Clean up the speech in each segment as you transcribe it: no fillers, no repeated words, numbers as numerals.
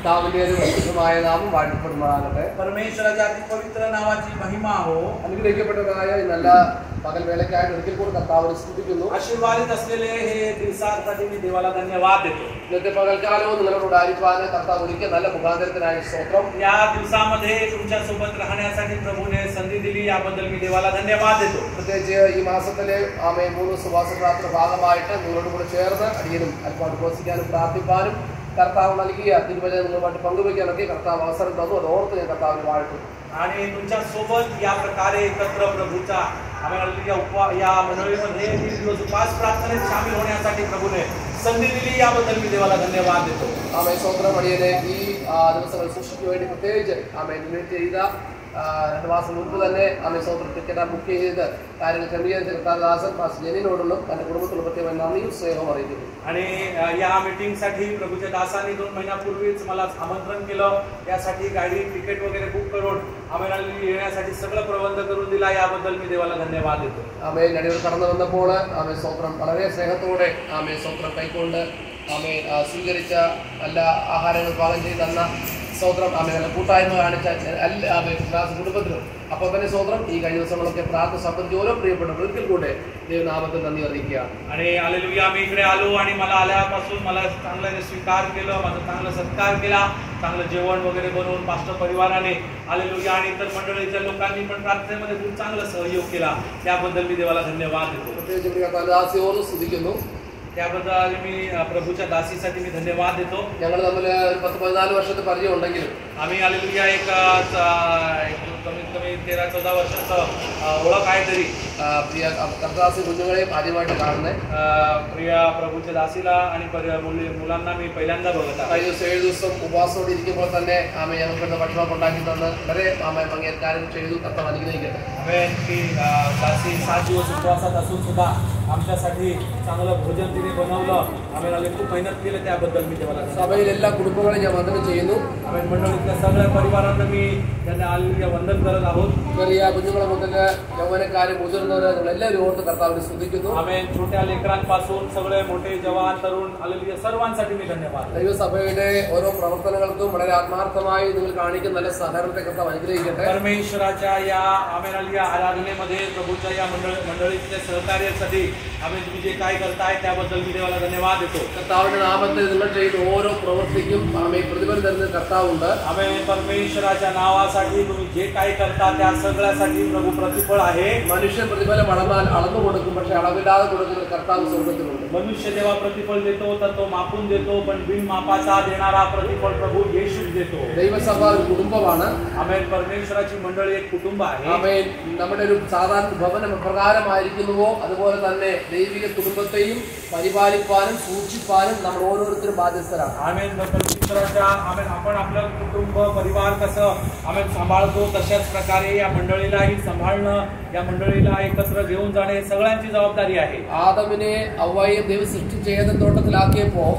നാമം വാഴ്ത്തപ്പെടുമാറാകട്ടെ. परमेश्वराच्या अति पवित्र नावाची महिमा हो. അനുഗ്രഹിക്കപ്പെട്ടതായ ഈ നല്ല പകൽ വേളയ്ക്കായിട്ട് ഒരിക്കൽ കൂടി കർത്താവിനെ സ്തുതിക്കുന്നു. आशीर्वादित असलेले हे दिवसासाठी मी देवाला धन्यवाद देतो. ഇന്നത്തെ പകൽക്കാലവും നിങ്ങളോട് ആയിരിക്കാൻ കർത്താവ് ഒരുക്കിയ നല്ല മുഖാന്തരത്തിനായി സ്തോത്രം. या दिवसामध्ये तुमच्या सोबत राहण्यासाठी प्रभूने संधी दिली याबद्दल मी देवाला धन्यवाद देतो. പ്രത്യേകിച്ച് ഈ മാസത്തിലെ 3 സുവാസ പ്രാർത്ഥന ഭാഗമായിട്ട് നിങ്ങളോട് കൂടെ ചേർന്ന് അടിയനും അല്പം ഉപവസിക്കാനും പ്രാർത്ഥിക്കാനും കർത്താവ് നൽകിയ തിരുവചനം നിങ്ങളുമായിട്ട് പങ്കുവയ്ക്കാനൊക്കെ കർത്താവ് അവസരം തന്നു. അത് ഓർത്ത് ഞാൻ കർത്താവിനെ വാഴ്ത്തും. आणि तुमच्या सोबत या प्रकारे एकत्र प्रभूचा या मंडळीमध्ये दिवस उपास प्रार्थनेत सामील होण्यासाठी प्रभूने संधी दिली याबद्दल मी देवाला धन्यवाद देतो. ആമേൻ. സ്വന്തം അടിയനെ ഈ ദിവസങ്ങൾ സൂക്ഷിക്കു വേണ്ടി പ്രത്യേകിച്ച് ഇൻവൈറ്റ് ചെയ്ത 2 മാസം മുൻപ് തന്നെ സ്വന്തം ടിക്കറ്റ് ബുക്ക് ചെയ്ത് കാര്യങ്ങൾ ക്രമീകരിച്ച കർത്താദാസൻ പാസ്റ്റർ ജെനിനോടുള്ള തന്റെ കുടുംബത്തിലുള്ള പ്രത്യേക നന്ദിയും സ്നേഹവും അറിയിക്കുന്നു. आणि या मीटिंगसाठी प्रभूच्या दासांनी 2 महिन्यापूर्वीच मला आमंत्रण केलं. यासाठी गाडी तिकीट वगैरे बुक करून आम्हाला येण्यासाठी सगळं प्रबंध करून दिला याबद्दल मी देवाला धन्यवाद देतो. ആമേൻ. നടിവർ കടന്നു വന്നപ്പോൾ സ്വന്തം വളരെ സ്നേഹത്തോടെ സ്വന്തം കൈക്കൊണ്ട് സ്വീകരിച്ച നല്ല ആഹാരങ്ങൾ പാകം ചെയ്ത് തന്ന സ്വത്രം നല്ല കൂട്ടായ്മ കാണിച്ച എല്ലാ കുടുംബത്തിലും അപ്പോൾ തന്നെ സ്വത്രം ഈ കഴിഞ്ഞ ദിവസങ്ങളൊക്കെ പ്രാർത്ഥന സംബന്ധിച്ച് ഓരോ പ്രിയപ്പെട്ടവർ ഒരിക്കൽ കൂടെ ദൈവനാമത്തിൽ नंदी അറിയിക്കുകയാണ്. आणि हालेलुया मी इकडे आलो आणि मला आल्यापासून मला चांगल्याने स्वीकार केलं, माझा चांगला सत्कार केला, चांगलं जेवण वगैरे बनवून पास्टर परिवाराने हालेलुया आणि इतर मंडळीच्या लोकांनी पण प्रार्थनेमध्ये खूप चांगला सहयोग केला. त्याबद्दल मी देवाला धन्यवाद देतो. പ്രത്യേകിച്ച് സ്തുതിക്കുന്നു. त्याबद्दल मी प्रभूच्या दासीसाठी मी धन्यवाद देतो. ഞങ്ങൾ തമ്മിൽ 10-14 വർഷത്തെ പരിചയം ഉണ്ടെങ്കിലും आम्ही हालेलुया एक कमीत कमी 13-14 वर्षाचं ओळख आहे तरी പ്രിയ കർത്താദാസി കുഞ്ഞുങ്ങളെയും ആദ്യമായിട്ട് കാണുന്നത്. प्रिय प्रभूच्या दासीला आणि मुलांना मी पहिल्यांदा बघत आहे. കഴിഞ്ഞ 7 ദിവസം ഉപവാസത്തോടെ ഇരിക്കുമ്പോൾ തന്നെ ഞങ്ങൾക്ക് ഭക്ഷണം ഉണ്ടാക്കി തന്ന് വളരെ ഭംഗിയായി കാര്യങ്ങൾ ചെയ്തു. കർത്താവ് അനുഗ്രഹിക്കട്ടെ. की दासी 7 दिवस उपवासात असून सुद्धा आमच्यासाठी चांगलं भोजन तिने बनवलं. आम्ही खूप मेहनत केली त्याबद्दल मी देवाला. സഭയിൽ എല്ലാ കുടുംബങ്ങളെയും ഞാൻ വന്ദനം ചെയ്യുന്നു. आम्ही मंडळीतल्या सगळ्या परिवारांना मी त्यांना हालेलुया वंदन करत आहोत. ചെറിയ കുഞ്ഞുങ്ങളെ മുതൽ യൗവനക്കാരും മുതിർന്നവരെ എല്ലാവരും ഓർത്ത് കർത്താവിനെ സ്തുതിക്കുന്നു. आम्ही छोट्या लेकरांपासून सगळे मोठे जवान तरुण हालेलुया सर्वांसाठी मी धन्यवाद. ദൈവസഭയുടെ ഓരോ പ്രവർത്തനങ്ങൾക്കും വളരെ ആത്മാർത്ഥമായി നിങ്ങൾ കാണിക്കുന്ന നല്ല സഹകരണത്തെ കർത്താവ് അനുഗ്രഹിക്കട്ടെ. परमेश्वराच्या या आमेनालिया आराधनेमध्ये प्रभूच्या या मंडळीच्या सहकार्यासाठी आम्ही तुम्ही जे काय करताय त्याबद्दल मी देवाला धन्यवाद देतो. കർത്താവിന്റെ നാമത്തിൽ നിങ്ങൾ ചെയ്യുന്ന ഓരോ പ്രവൃത്തിക്കും പ്രതിഫലം തരുന്ന കർത്താവുണ്ട്. आम्ही परमेश्वराच्या नावासाठी तुम्ही जे काय करता त्या सगळ्यासाठी प्रभू प्रतिफळ आहे. മനുഷ്യൻ പ്രതിഫലം അളന്നു കൊടുക്കും, പക്ഷെ അളവില്ലാതെ കൊടുക്കുന്ന കർത്താവ് സ്വർഗ്ഗത്തിലുണ്ട്. मनुष्य जेव्हा प्रतिफळ देतो तर तो मापून देतो, पण बिन मापाचा देणारा प्रतिफळ प्रभू येशू देतो. ദൈവസഭ ഒരു കുടുംബമാണ്. आमेन. परमेश्वराची मंडळी एक कुटुंब आहे. ആമേൻ. നമ്മുടെ ഒരു സാധാരണ ഭവനം പ്രകാരമായിരിക്കുന്നുവോ അതുപോലെ തന്നെ ദൈവിക കുടുംബത്തെയും പരിപാലിക്കാനും സൂക്ഷിക്കാനും നമ്മൾ ഓരോരുത്തരും ബാധ്യസ്ഥരാണ്. आमेन. परमेश्वराच्या आपण आपलं कुटुंब परिवार कसं आम्ही सांभाळतो तशाच प्रकारे या मंडळीलाही सांभाळणं, या मंडळीला एकत्र घेऊन जाणे सगळ्यांची जबाबदारी आहे. ആദമിനെ ഹവ്വായെ ദൈവം സൃഷ്ടിച്ച ഏദൻ തോട്ടത്തിലാക്കിയപ്പോൾ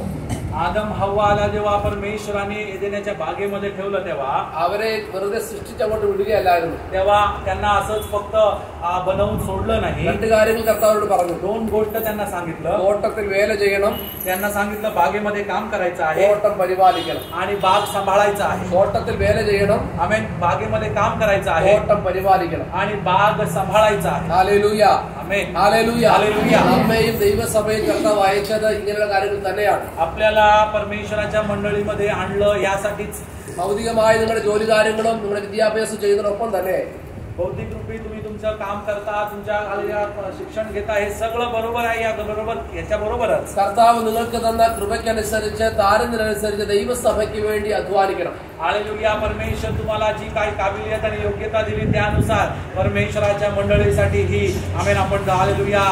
आदम हव्वाला जेव्हा परमेश्वराने एदेनाच्या बागेमध्ये ठेवलं तेव्हा അവരെ വെറുതെ സൃഷ്ടിച്ച് അങ്ങോട്ട് വിടുകയല്ലായിരുന്നു. तेव्हा त्यांना असंच फक्त बनवून सोडलं नाही. 2 കാര്യങ്ങൾ കർത്താവോട് പറഞ്ഞു. 2 गोष्ट त्यांना सांगितलं. തോട്ടത്തിൽ വേല ചെയ്യണം, त्यांना सांगितलं बागेमध्ये काम करायचं आहे തോട്ടം പരിപാലിക്കണം. आणि बाग सांभाळायचा आहे. തോട്ടത്തിൽ വേല ചെയ്യണം, आमेन. बागेमध्ये काम करायचं आहे തോട്ടം പരിപാലിക്കണം. आणि बाग सांभाळायचा आहे. ഹല്ലേലൂയ. आमेन. ഹല്ലേലൂയ. ഹല്ലേലൂയ. നമ്മയും ദൈവസഭയിൽ കർത്താവ് അയച്ചത് ഇങ്ങനെയുള്ള കാര്യങ്ങൾ തന്നെയാണ്. आपल्याला परमेश्वराच्या मंडळीमध्ये आणलं यासाठीच. ഭൗതികമായ നിങ്ങളുടെ ജോലി കാര്യങ്ങളും നിങ്ങളുടെ വിദ്യാഭ്യാസം ചെയ്യുന്നതിനൊപ്പം തന്നെ भौतिक रूपी तुम्ही तुमचं काम करता, तुमच्या शिक्षण घेता, हे सगळं बरोबर आहे. याच्या बरोबरच കർത്താവ് നിങ്ങൾക്ക് തന്ന കൃപയ്ക്കനുസരിച്ച് താരത്തിനനുസരിച്ച് ദൈവസഭയ്ക്ക് വേണ്ടി അധ്വാനിക്കണം. हालेलुया. परमेश्वर तुम्हाला जी काही काबिलियत आणि योग्यता दिली त्यानुसार परमेश्वराच्या मंडळीसाठी ही आपण हालेलुया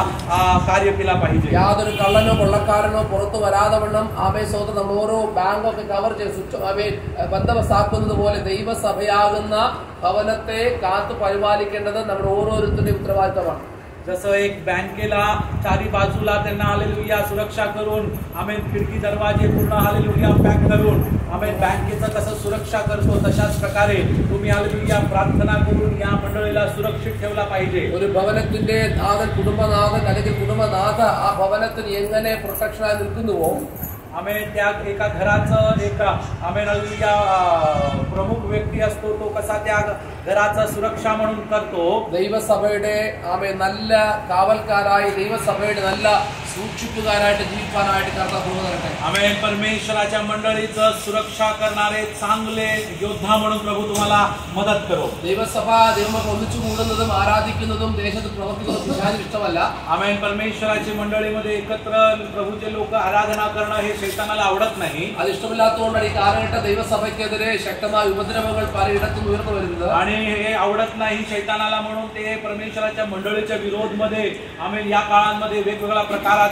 कार्य केला पाहिजे. യാതൊരു കള്ളനോ കൊള്ളക്കാരനോ പുറത്തു വരാതെ വണ്ണം സ്വന്തം നമ്മൾ ഓരോ ബാങ്കൊക്കെ കവർ ചെയ്ത് ബന്ധവസ്ഥാക്കുന്നത് പോലെ ദൈവസഭയാകുന്ന ഭവനത്തെ കാത്തു പരിപാലിക്കേണ്ടത് നമ്മുടെ ഓരോരുത്തരുടെയും ഉത്തരവാദിത്തമാണ്. जसं एक बँकेला चारी बाजूला त्यांना हालेलुया सुरक्षा करून आम्ही खिडकी दरवाजे पूर्ण हालेलुया पॅक करून आम्ही बँकेचं कसं सुरक्षा करतो तशाच प्रकारे तुम्ही हालेलुया प्रार्थना करून या मंडळीला सुरक्षित ठेवला पाहिजे. ഒരു ഭവനത്തിന്റെ നാഥൻ കുടുംബനാഥൻ അല്ലെങ്കിൽ കുടുംബനാഥ ആ ഭവനത്തിന് എങ്ങനെ പ്രൊട്ടക്ഷനായി നിൽക്കുന്നുവോ आम्ही त्या एका घराचं एका आम्ही हालेलुया प्रमुख व्यक्ती असतो तो कसा त्या घराचा सुरक्षा म्हणून करतो. ദൈവസഭയുടെ ആമേ നല്ല കാവൽക്കാരായി ദൈവസഭയുടെ നല്ല സൂക്ഷിപ്പുകാരായിട്ട് ജീവിക്കാനായിട്ട് കർത്താവ് തരട്ടെ. आम्ही परमेश्वराच्या मंडळीचं सुरक्षा करणारे चांगले योद्धा म्हणून प्रभू तुम्हाला मदत करो. ദൈവസഭ ദൈവമക്കൾ ഒന്നിച്ചു കൂടുന്നതും ആരാധിക്കുന്നതും ദേശത്ത് പ്രവർത്തിക്കുന്നതും പിശാചിന് ഇഷ്ടമല്ല. आम्ही परमेश्वराच्या मंडळीमध्ये एकत्र प्रभूचे लोक आराधना करणं हे शैतानाला आवडत नाही. അത് ഇഷ്ടമില്ലാത്തതുകൊണ്ടാണ് ഈ കാലഘട്ട ദൈവസഭയ്ക്കെതിരെ ശക്തമായ ഉപദ്രവങ്ങൾ പലയിടത്തും ഉയർന്നു വരുന്നത്. आणि हे आवडत नाही शैतानाला म्हणून ते परमेश्वराच्या मंडळीच्या विरोध मध्ये आम्ही या काळांमध्ये वेगवेगळ्या प्रकाराचा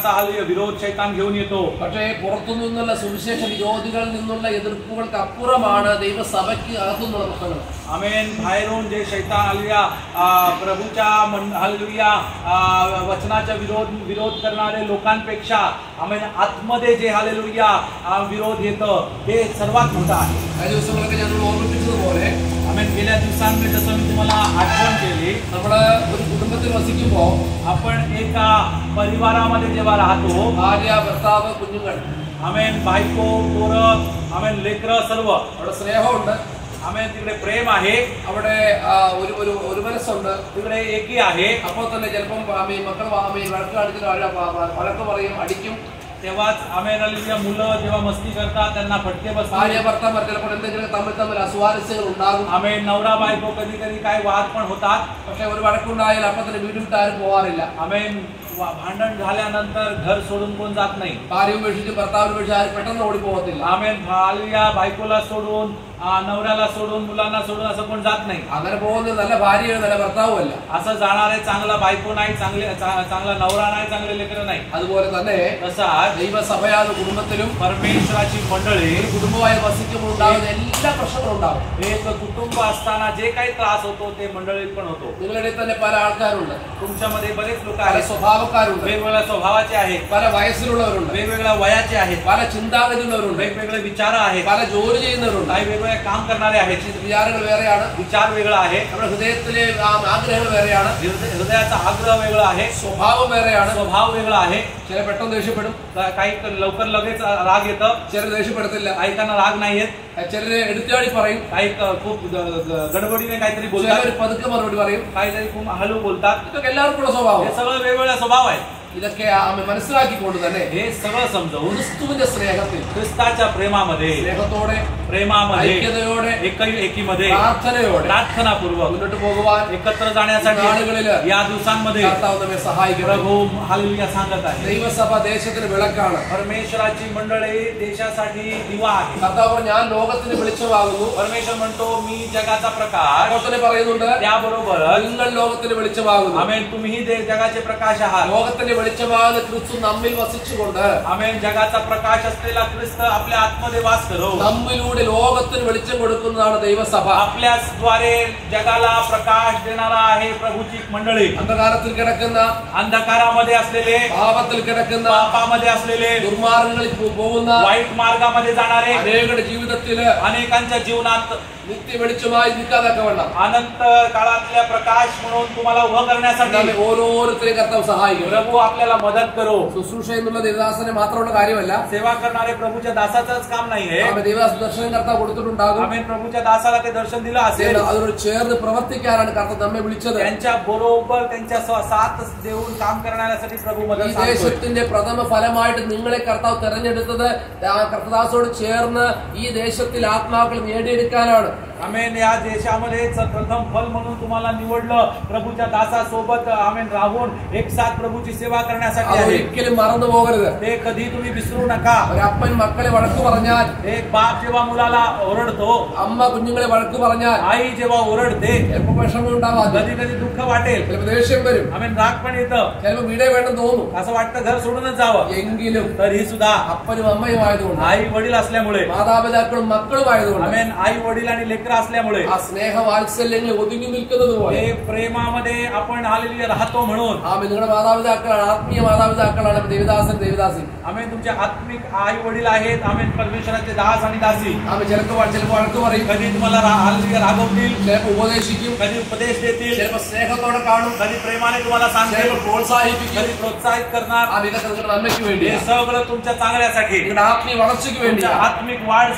विरोध शैतान घेऊन येतो. പക്ഷേ പുറത്തു നിന്നുള്ള സുവിശേഷ വിരോധികളിൽ നിന്നുള്ള എതിർപ്പുകൾക്ക് അപ്പുറമാണ് ദൈവസഭയ്ക്ക് അകത്തുനിന്നുള്ള പ്രശ്നങ്ങൾ. आमेन. बाहेरून जे शैतान हालेलुया प्रभूच्या हालेलुया वचनाचा विरोध करणारे लोकांपेक्षा आमेन आतमध्ये जे हालेलुया विरोध येतं हे सर्वात मोठं आहे. കഴിഞ്ഞ ദിവസങ്ങളൊക്കെ ഞങ്ങൾ ഓർമ്മിപ്പിച്ചതുപോലെ आमेन. गेल्या दिवसांमध्ये जसं मी तुम्हाला आठवण केली, നമ്മള് ഒരു കുടുംബത്തിൽ വസിക്കുമ്പോൾ आपण एका परिवारामध्ये जेव्हा राहतो, ഭാര്യ, ഭർത്താവ്, കുഞ്ഞുങ്ങൾ, आमेन, बायको, पोरं, आमेन, लेकरं सर्व, അവിടെ സ്നേഹമുണ്ട്, आमेन, तिकडे प्रेम आहे, അവിടെ ഒരു മനസ്സുണ്ട്, तिकडे एकी आहे. അപ്പോൾ തന്നെ ചിലപ്പം മക്കൾ വഴക്ക് കാണിച്ചിട്ട് വഴക്ക് പറയും, അടിക്കും. तेव्हाच आमेन हालेलुया मुलं जेव्हा मस्ती करतात त्यांना फटके बसतात. ഭാര്യ ഭർത്താവ് ചിലപ്പോൾ എന്തെങ്കിലും തമ്മിൽ അസ്വാരസ്യങ്ങൾ ഉണ്ടാകും. आमेन. नवरा बायको कधी कधी काय वाद पण होतात. പക്ഷെ ഒരു വഴക്കുണ്ടായാൽ അപ്പം തന്നെ വീട് വിട്ട് ആരും പോവാറില്ല. आमेन. भांडण झाल्यानंतर घर सोडून कोण जात नाही. ഭാര്യ ഉപേക്ഷിച്ച് ഭർത്താവിനെ ഉപേക്ഷിച്ച് ആരും പെട്ടെന്ന് ഓടി പോകത്തില്ല. आमेन. हालेलुया बायकोला सोडून नवऱ्याला सोडून मुलांना सोडून असं कोण जात नाही. അങ്ങനെ പോകുന്നത് നല്ല ഭാര്യയോ നല്ല ഭർത്താവും അല്ല. असं जाणारे चांगला बायको नाही, चांगला नवरा नाही, चांगले लेकरं नाही. അതുപോലെ തന്നെ तसा ദൈവസഭയായ കുടുംബത്തിലും परमेश्वराची मंडळी കുടുംബമായി വസിക്കുമ്പോൾ ഉണ്ടാകുന്ന എല്ലാ പ്രശ്നങ്ങളും ഉണ്ടാകും. एक कुटुंब असताना जे काही त्रास होतो ते मंडळीत पण होतो. നിങ്ങളുടെ തന്നെ പല ആൾക്കാരുണ്ട്, तुमच्यामध्ये बरेच लोक പല आहेत, സ്വഭാവക്കാരുണ്ട്, वेगवेगळ्या स्वभावाचे आहेत, പല വയസ്സിലുള്ളവരുണ്ട്, वेगवेगळ्या वयाचे आहेत, പല ചിന്താഗതിയുള്ളവരുണ്ട്, वेगवेगळे विचार आहेत, പല ജോലി ചെയ്യുന്നവരുണ്ട്. काही वेगवेगळे काम करणारे आहेत. വിചാരങ്ങൾ വേറെയാണ്, विचार वेगळा आहे, നമ്മുടെ ഹൃദയത്തിലെ ആഗ്രഹങ്ങൾ വേറെയാണ്, हृदयाचा आग्रह वेगळा आहे, സ്വഭാവം വേറെയാണ്. स्वभाव वेगळा आहे. ചില പെട്ടെന്ന് ദേഷ്യപ്പെടും, काही लवकर लगेच राग येतं, ചിലർ ദേഷ്യപ്പെടത്തില്ല, ऐकांना राग नाही येत, ചിലര് എടുത്താടി പറയും, काही खूप गडबडीने काहीतरी बोलतात, ചിലർ പതുക്കെ മറുപടി പറയും. काहीतरी खूप हळू बोलतात. ഇതൊക്കെ എല്ലാവർക്കും ഉള്ള സ്വഭാവം. हे सगळं वेगवेगळा स्वभाव आहे. ഇതൊക്കെ മനസ്സിലാക്കിക്കൊണ്ട് തന്നെ हे सगळं समजावून ക്രിസ്തുവിന്റെ സ്നേഹത്തിൽ, ख्रिस्ताच्या प्रेमामध्ये, സ്നേഹത്തോടെ, प्रेमामध्ये, ഐക്യതയോടെ, एकीमध्ये, പ്രാർത്ഥനയോടെ प्रार्थनापूर्वक മുന്നോട്ട് പോകുവാൻ एकत्र जाण्यासाठी നാളുകളില് या दिवसांमध्ये കർത്താവ് നമ്മെ സഹായിക്കും. प्रभू हालेलुया सांगत आहे. ദൈവസഭ ദേശത്തിന് വിളക്കാണ്. परमेश्वराची मंडळी देशासाठी दिवा आहे. കർത്താവ് പറഞ്ഞു, ഞാൻ ലോകത്തിന് വെളിച്ചമാകുന്നു. परमेश्वर म्हणतो मी जगाचा प्रकाश. അപ്പോൾ തന്നെ പറയുന്നുണ്ട്, त्याबरोबरच നിങ്ങൾ ലോകത്തിന് വെളിച്ചമാകുന്നു. आमेन, तुम्ही जगाचे प्रकाश आहात. ലോകത്തിന്റെ വെളിച്ചമാകുന്ന ക്രിസ്തു നമ്മിൽ വസിച്ചുകൊണ്ട് आमेन, जगाचा प्रकाश असलेला ख्रिस्त आपल्या आतमध्ये वास करो. നമ്മിലൂടെ ലോകത്തിന് വെളിച്ചം കൊടുക്കുന്നതാണ് ദൈവസഭ. आपल्याद्वारे जगाला प्रकाश देणारा आहे प्रभूची मंडळी. അന്ധകാരത്തിൽ കിടക്കുന്ന, अंधकारामध्ये असलेले, പാപത്തിൽ കിടക്കുന്ന, पापामध्ये असलेले, ദുർമാർഗങ്ങളിൽ പോകുന്ന वाईट मार्गामध्ये जाणारे, അനേകരുടെ ജീവിതത്തില് अनेकांच्या जीवनात നിത്യ വെളിച്ചമായി നിൽക്കാതാക്കവണ്ണം अनंत काळातल्या प्रकाश म्हणून तुम्हाला उभं करण्यासाठी നമ്മെ ഓരോരുത്തരെയും കർത്താവ് സഹായിക്കും. प्रभू आपल्याला मदत करो. ശുശ്രൂഷ എന്നുള്ള ദേവദാസനെ മാത്രമുള്ള കാര്യമല്ല. सेवा करणारे प्रभूच्या दासाचंच काम नाहीये. ദേവദാസ ദർശനം കർത്താവ് കൊടുത്തിട്ടുണ്ടാകും. आम्ही प्रभूच्या दासाला ते दर्शन दिलं असेल. അതിനോട് ചേർന്ന് പ്രവർത്തിക്കാനാണ് കർത്താവ് നമ്മെ വിളിച്ചത്. त्यांच्या बरोबर त्यांच्या साथ देऊन काम करण्यासाठी प्रभू ഈ मदत करतो. ദേശത്തിന്റെ പ്രഥമ ഫലമായിട്ട് നിങ്ങളെ കർത്താവ് തെരഞ്ഞെടുത്തത് കർത്താവോട് ചേർന്ന് ഈ ദേശത്തിൽ ആത്മാക്കൾ നേടിയെടുക്കാനാണ്. आमेन. या देशामध्येच प्रथम फल म्हणून तुम्हाला निवडलं. प्रभूच्या दासासोबत आमेन राहून एक साथ प्रभूची सेवा करण्यासाठी आहे. ഒരിക്കലും മറന്നു പോകരുത്. ते कधी तुम्ही विसरू नका. ഒരപ്പൻ മക്കളെ വഴക്ക് പറഞ്ഞാൽ, एक बाप जेव्हा मुलाला ओरडतो, അമ്മ കുഞ്ഞുങ്ങളെ വഴക്ക് പറഞ്ഞാൽ आई जेव्हा ओरडते, ചിലപ്പോൾ വിഷമം ഉണ്ടാവാം, कधी कधी दुःख वाटेल, ചിലപ്പോൾ ദേഷ്യം വരും, आमेन, राग पण येतं, ചിലപ്പോൾ വീടേ വേണ്ടെന്ന് തോന്നും. असं वाटतं घर सोडूनच जावं. എങ്കിലും तरी सुद्धा അപ്പനും അമ്മയും ആയതുകൊണ്ട്, आई वडील असल्यामुळे, മാതാപിതാക്കളും മക്കളും ആയതുകൊണ്ട്, आमेन, आई वडील आणि लेकर असल्यामुळे, ആ സ്നേഹ വാത്സല്യങ്ങൾ ഒതുങ്ങി നിൽക്കുന്നത് പോലെ हे प्रेमामध्ये आपण हालेलुया राहतो म्हणून, നിങ്ങളുടെ മാതാപിതാക്കളാണ് ആത്മീയ മാതാപിതാക്കളാണ് ദേവദാസൻ ദേവദാസി. आमेन. तुमचे आत्मिक आई वडील आहेत. आमेन. परमेश्वराचे दास आणि दासी. ആമേൻ. ചിലപ്പോൾ വഴക്ക് പറയും, कधी तुम्हाला रागवतील, ചിലപ്പോൾ ഉപദേശിക്കും, कधी उपदेश देतील, ചിലപ്പോൾ സ്നേഹത്തോടെ കാണും, कधी प्रेमाने तुम्हाला सांगतील, ചിലപ്പോൾ പ്രോത്സാഹിപ്പിക്കും. कधी प्रोत्साहित करणार. ഇതൊക്കെ നിങ്ങളുടെ നന്മയ്ക്ക് വേണ്ടി, हे सगळं तुमच्या चांगल्यासाठी, നിങ്ങളുടെ ആത്മീയ വളർച്ചയ്ക്ക് വേണ്ടി, तुमच्या आत्मिक वाढ